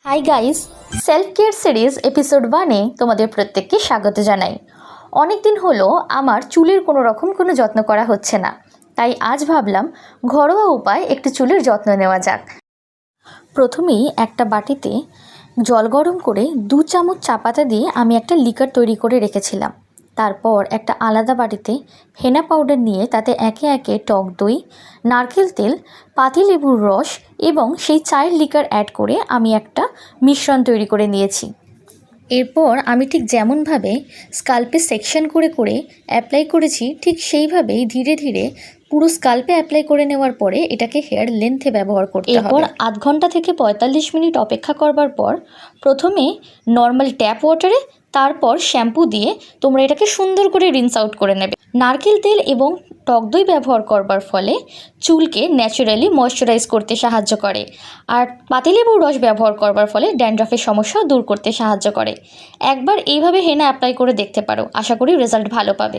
High guys, self care series episode 1-এ তোমাদের প্রত্যেককে স্বাগত জানাই। অনেক দিন হলো আমার চুলের কোনো যত্ন করা হচ্ছে না, তাই আজ ভাবলাম ঘরোয়া উপায় একটু চুলের যত্ন নেওয়া যাক। প্রথমেই একটা বাটিতে জল গরম করে 2 চামচ চা পাতা দিয়ে আমি একটা লিকার তৈরি করে রেখেছিলাম। তারপর একটা আলাদা বাটিতে হেনা পাউডার নিয়ে তাতে একে একে টক দই, নারকেল তেল, পাতিলেবুর রস এবং সেই চায়ের লিকার অ্যাড করে আমি একটা মিশ্রণ তৈরি করে নিয়েছি। এরপর আমি ঠিক যেমনভাবে স্কাল্পে সেকশন করে করে অ্যাপ্লাই করেছি, ঠিক সেইভাবেই ধীরে ধীরে পুরো স্কাল্পে অ্যাপ্লাই করে নেওয়ার পরে এটাকে হেয়ার লেন্থে ব্যবহার করতে হবে। এরপর আধ ঘন্টা থেকে 45 মিনিট অপেক্ষা করবার পর প্রথমে নর্মাল ট্যাপ ওয়াটারে, তারপর শ্যাম্পু দিয়ে তোমরা এটাকে সুন্দর করে রিন্স আউট করে নেবে। নারকেল তেল এবং টক দই ব্যবহার করবার ফলে চুলকে ন্যাচারালি ময়শ্চারাইজ করতে সাহায্য করে, আর পাতিলেবুর রস ব্যবহার করবার ফলে ড্যান্ড্রফের সমস্যা দূর করতে সাহায্য করে। একবার এইভাবে হেনা অ্যাপ্লাই করে দেখতে পারো, আশা করি রেজাল্ট ভালো পাবে।